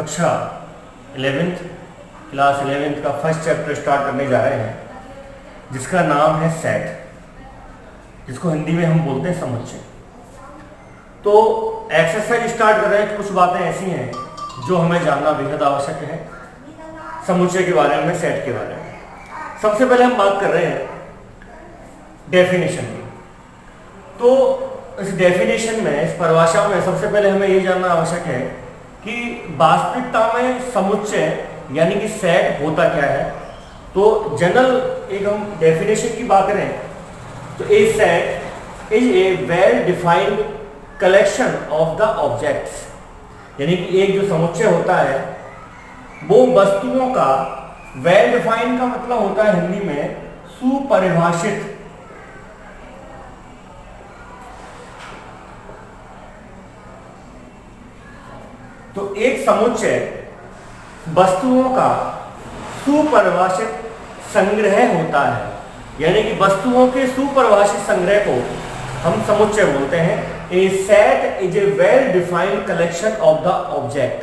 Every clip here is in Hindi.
कक्षा 11th क्लास 11th का फर्स्ट चैप्टर स्टार्ट करने जा रहे हैं, जिसका नाम है सेट, जिसको हिंदी में हम बोलते हैं समुच्चय। तो एक्सरसाइज स्टार्ट कर रहे हैं। कुछ बातें ऐसी हैं जो हमें जानना बेहद आवश्यक है समुच्चय के बारे में, सेट के बारे में। सबसे पहले हम बात कर रहे हैं डेफिनेशन की। तो इस डेफिनेशन में, इस परिभाषा में सबसे पहले हमें ये जानना आवश्यक है कि वास्तविकता में समुच्चय यानी कि सेट होता क्या है। तो जनरल एक हम डेफिनेशन की बात करें तो a set is a well defined collection of the objects, यानी कि एक जो समुच्चय होता है वो वस्तुओं का, वेल डिफाइंड का मतलब होता है हिंदी में सुपरिभाषित, तो एक समुच्चय वस्तुओं का सुपरिभाषित संग्रह होता है, यानी कि वस्तुओं के सुपरिभाषित संग्रह को हम समुच्चय बोलते हैं। A set is a well defined collection of the object.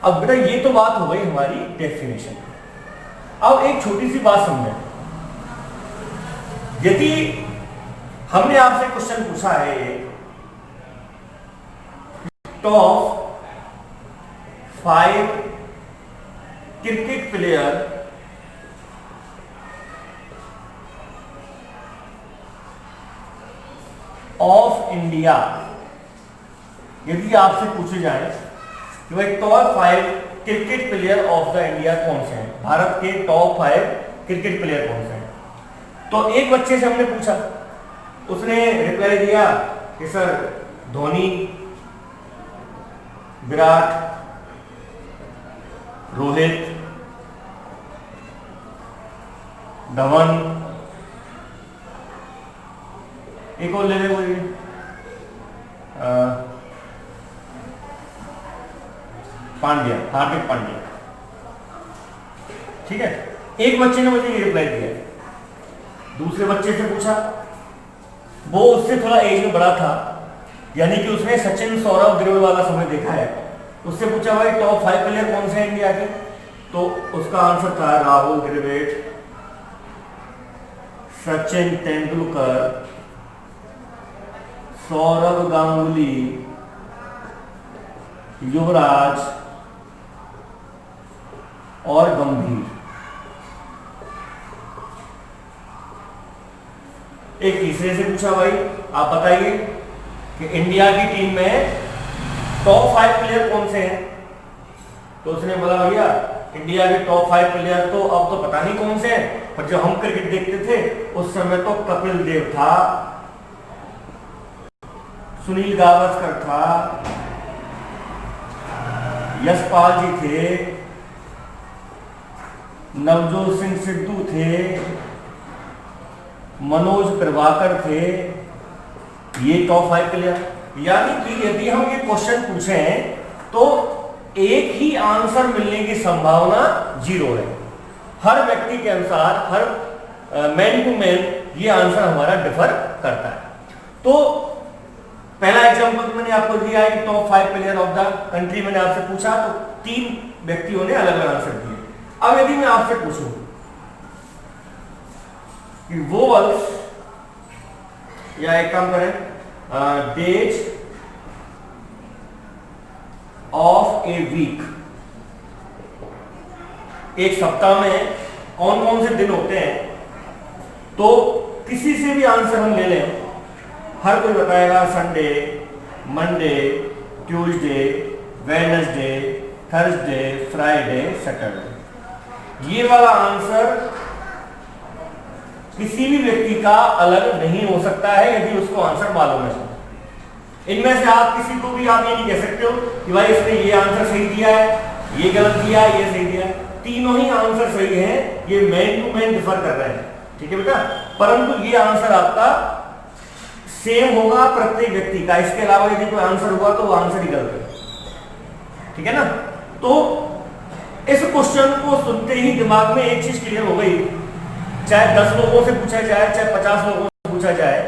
अब बेटा ये तो बात हो गई हमारी डेफिनेशन की। अब एक छोटी सी बात समझें। यदि हमने आपसे क्वेश्चन पूछा है top 5 cricket player of India, यदि आपसे पूछे जाए कि भाई top 5 cricket player of the India कौन से हैं, भारत के टॉप 5 क्रिकेट प्लेयर कौन से हैं, तो एक बच्चे से हमने पूछा, उसने रिप्लाई दिया कि सर धोनी, विराट, रोहित, धवन, एक और ले ले कोई, पांड्या, हार्दिक पांड्या। ठीक है, एक बच्चे ने मुझे ये रिप्लाई दिया। दूसरे बच्चे से पूछा, वो उससे थोड़ा एज में बड़ा था, यानी कि उसने सचिन, सौरव, द्रविड़ वाला समय देखा है। उससे पूछा भाई टॉप 5 प्लेयर कौन से हैं इंडिया के, तो उसका आंसर था राहुल द्रविड़, सचिन तेंदुलकर, सौरव गांगुली, युवराज और गंभीर। एक तीसरे से पूछा भाई आप बताइए कि इंडिया की टीम में टॉप 5 प्लेयर कौन से हैं, तो उसने बोला भैया इंडिया के टॉप 5 प्लेयर तो अब तो पता नहीं कौन से हैं, पर जब हम क्रिकेट देखते थे उस समय तो कपिल देव था, सुनील गावस्कर था, यशपाल जी थे, नवजोत सिंह सिद्धू थे, मनोज प्रभाकर थे, ये टॉप 5 प्लेयर। यानी कि यदि हम ये क्वेश्चन पूछें तो एक ही आंसर मिलने की संभावना 0 है। हर व्यक्ति के अनुसार, हर मैन टू मैन ये आंसर हमारा डिफर करता है। तो पहला एग्जांपल मैंने आपको दिया है कि top 5 player of the country, मैंने आपसे पूछा तो 3 व्यक्तियों ने अलग अलग आंसर दिए। अब यदि मैं आपसे पूछूं कि वोवल्स, या एक काम करें, डेज ऑफ ए वीक, एक सप्ताह में कौन कौन से दिन होते हैं, तो किसी से भी आंसर हम ले लें, हर कोई बताएगा Sunday, Monday, Tuesday, Wednesday, Thursday, Friday, Saturday. ये वाला आंसर किसी भी व्यक्ति का अलग नहीं हो सकता है यदि उसको आंसर मालूम है। इनमें से आप किसी को भी आप ये नहीं कह सकते हो कि भाई इसने ये आंसर सही दिया है, ये गलत दिया है, ये सही दिया है। तीनों ही आंसर सही हैं, ये मैन टू मैन डिफर कर रहे हैं। ठीक है बेटा, परंतु ये आंसर आपका सेम होगा प्रत्येक व्यक्ति का। इसके अलावा यदि कोई आंसर हुआ तो वो आंसर ही गलत है। ठीक है ना। तो इस क्वेश्चन को सुनते ही दिमाग में एक चीज क्लियर हो गई, चाहे 10 लोगों से पूछा जाए, चाहे 50 लोगों से पूछा जाए,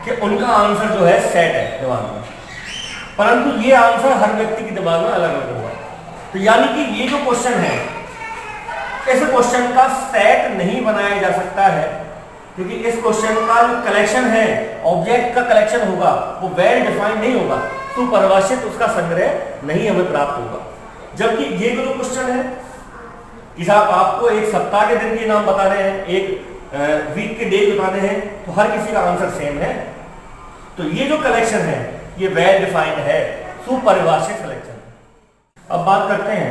कि उनका आंसर जो है सेट है दिमाग में, परंतु ये आंसर हर व्यक्ति के दिमाग में अलग अलग होगा। तो यानी कि ये जो क्वेश्चन है, इस क्वेश्चन का सेट नहीं बनाया जा सकता है, क्योंकि इस क्वेश्चन का जो कलेक्शन है, ऑब्जेक्ट का कलेक्शन होगा, वो वेल डिफाइंड नहीं होगा, तो परिभाषित उसका संग्रह नहीं हमें प्राप्त होगा। जबकि ये जो क्वेश्चन है कि साहब आपको एक सप्ताह के दिन के नाम बता रहे हैं, एक वीक के डेट बता रहे हैं, तो हर किसी का आंसर सेम है। तो ये जो कलेक्शन है ये वेल डिफाइंड है, सुपरिभाषित कलेक्शन। अब बात करते हैं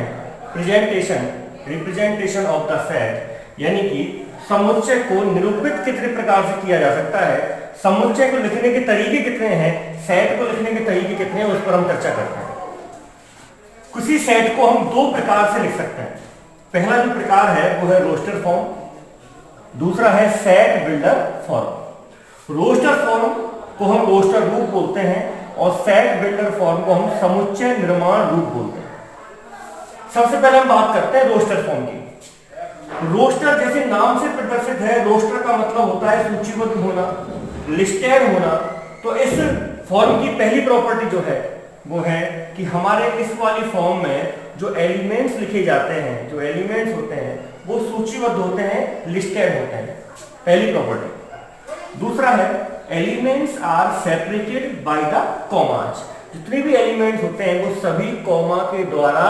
रिप्रेजेंटेशन ऑफ द सेट, यानी कि समुच्चय को निरूपित कितने प्रकार से किया जा सकता है, समुच्चय को लिखने के तरीके कितने हैं, सेट को लिखने के तरीके कितने हैं, उस पर हम चर्चा करते हैं। किसी सेट को हम दो प्रकार से लिख सकते हैं। पहला जो प्रकार है वो है रोस्टर फॉर्म, दूसरा है set builder form. Roster form को हम रोस्टर रूप बोलते हैं और सेट बिल्डर फॉर्म को हम समुच्चय निर्माण रूप बोलते हैं। सबसे पहले हम बात करते हैं रोस्टर फॉर्म की। रोस्टर जैसे नाम से प्रदर्शित है, रोस्टर का मतलब होता है सूचीबद्ध होना, लिस्टेड होना। तो इस फॉर्म की पहली प्रॉपर्टी जो है वो है कि हमारे इस वाली फॉर्म में जो एलिमेंट्स लिखे जाते हैं, जो एलिमेंट्स होते हैं वो सूचीबद्ध होते हैं, लिस्टेड होते हैं, पहली प्रॉपर्टी। दूसरा है elements are separated by the commas. जितने भी एलिमेंट्स होते हैं वो सभी कॉमा के द्वारा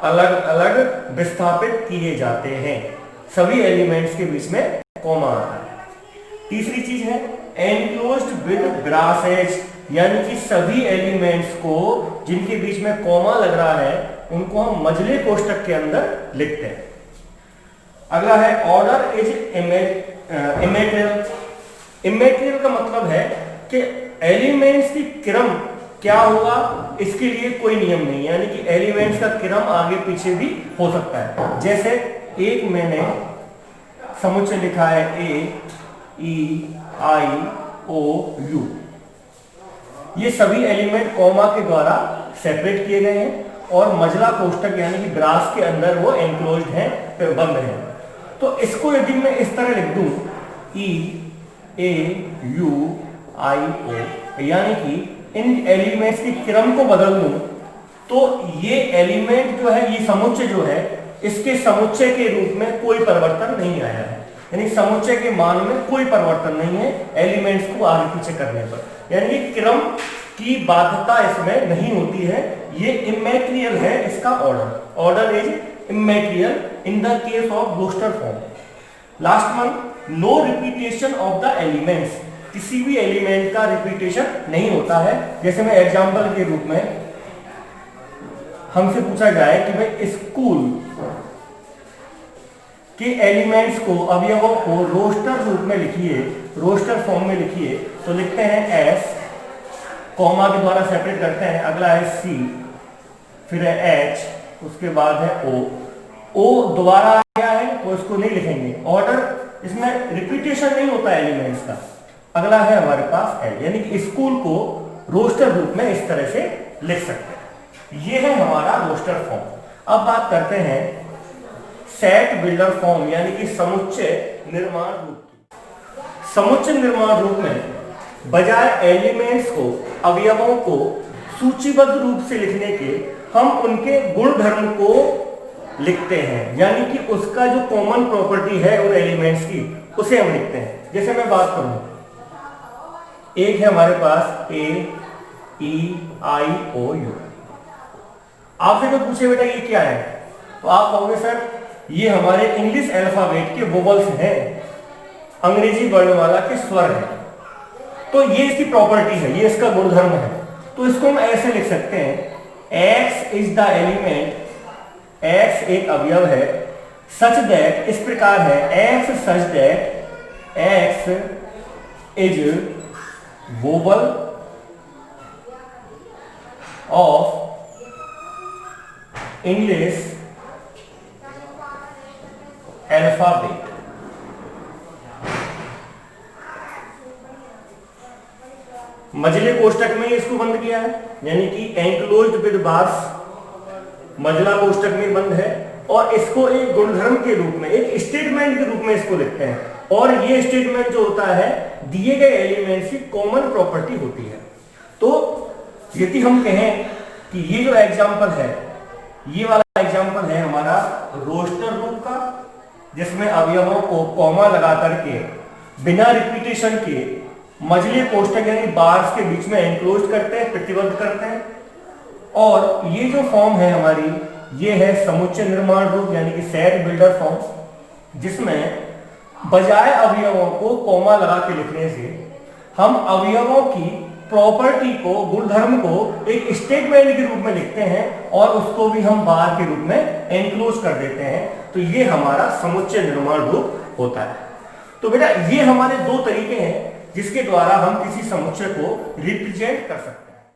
अलग अलग विस्थापित किए जाते हैं, सभी एलिमेंट्स के बीच में कॉमा आता है। तीसरी चीज है एनक्लोज्ड विद ब्रासेज, यानी कि सभी एलिमेंट्स को जिनके बीच में कॉमा लग रहा है उनको हम मझले कोष्ठक के अंदर लिखते हैं। अगला है ऑर्डर इज इमेटेरियल। इमेटेरियल का मतलब है कि एलिमेंट्स की क्रम क्या होगा, इसके लिए कोई नियम नहीं है, यानी कि एलिमेंट्स का क्रम आगे पीछे भी हो सकता है। जैसे एक मैंने समुच्चय लिखा है AEIOU, ये सभी एलिमेंट कॉमा के द्वारा सेपरेट किए गए हैं और मझला कोष्ठक यानी कि ब्रास के अंदर वो एनक्लोज्ड हैं, बंद हैं। तो इसको यदि मैं इस तरह लिख दूं EAUIO, यानी कि इन एलिमेंट्स की क्रम को बदल दूं तो ये एलिमेंट जो है, ये समुच्चय जो है, इसके समुच्चय के रूप में कोई परिवर्तन नहीं आया है, यानी समुच्चय के मान में कोई परिवर्तन नहीं है एलिमेंट्स को आगे पीछे करने पर, यानी कि क्रम की बाध्यता इसमें नहीं होती है। ये इमेटेरियल है, इसका order is immaterial in the case of roster form. Last one, no repetition of the elements, किसी भी एलिमेंट का रिपीटेशन नहीं होता है। जैसे मैं एग्जांपल के रूप में हमसे पूछा जाए कि भाई स्कूल के एलिमेंट्स को, अवयवों को रोस्टर रूप में लिखिए, रोस्टर फॉर्म में लिखिए, तो लिखते हैं S, कॉमा के द्वारा सेपरेट करते हैं, अगला है C, फिर है H, उसके बाद है O दोबारा आ गया है तो इसको नहीं लिखेंगे, ऑर्डर इसमें रिपीटेशन नहीं होता है एलिमेंट्स का। अगला है हमारे पास L, यानी कि स्कूल को रोस्टर रूप में इस तरह से लिख सकते हैं। ये है हमारा रोस्टर फॉर्म। अब बात करते हैं सेट बिल्डर फॉर्म, यानी कि समुच्चय निर्माण रूप। समुच्चय निर्माण रूप में बजाय एलिमेंट्स को, अवयवों को सूचीबद्ध रूप से लिखने के हम उनके गुणधर्म को लिखते हैं, यानी कि उसका जो कॉमन प्रॉपर्टी है उन एलिमेंट्स की उसे हम लिखते हैं। जैसे मैं बात करूं, एक है हमारे पास AEIOU, आपसे तो पूछे बेटा ये क्या है, तो आप कहोगे सर ये हमारे इंग्लिश अल्फाबेट के वोवल्स हैं, अंग्रेजी वर्णमाला के स्वर हैं, तो ये इसकी प्रॉपर्टी है, ये इसका गुणधर्म है। तो इसको हम ऐसे लिख सकते हैं, X is the element, X एक अवयव है, सच दैट, इस प्रकार है, X such that X is vowel of English alphabet. मझले कोष्ठक में इसको बंद किया है, यानी कि एंक्लोज्ड विद बार्स, मझला कोष्ठक में बंद है, और इसको एक गुणधर्म के रूप में, एक स्टेटमेंट के रूप में इसको लिखते हैं। और ये स्टेटमेंट जो होता है दिए गए एलिमेंट्स की कॉमन प्रॉपर्टी होती है। तो यदि हम कहें कि ये जो एग्जांपल है ये वाला एग्जांपल है हमारा रोस्टर रूप का, जिसमें अवयवों को कॉमा लगा करके बिना रिपीटेशन के मझले कोष्ठक यानी बार्स के बीच में एनक्लोज करते हैं, प्रतिबद्ध करते हैं। और ये जो फॉर्म है हमारी, ये है समुच्चय निर्माण रूप यानी कि सेट बिल्डर फॉर्म, जिसमें बजाय अवयवों को कॉमा लगा के लिखने से हम अवयवों की प्रॉपर्टी को, गुणधर्म को एक स्टेटमेंट के रूप में लिखते हैं और उसको भी हम बार के रूप में एनक्लोज कर देते हैं। तो ये हमारा समुच्चय निर्माण रूप होता है। तो बेटा ये हमारे दो तरीके हैं जिसके द्वारा हम किसी समुच्चय को रिप्रेजेंट कर सकते हैं।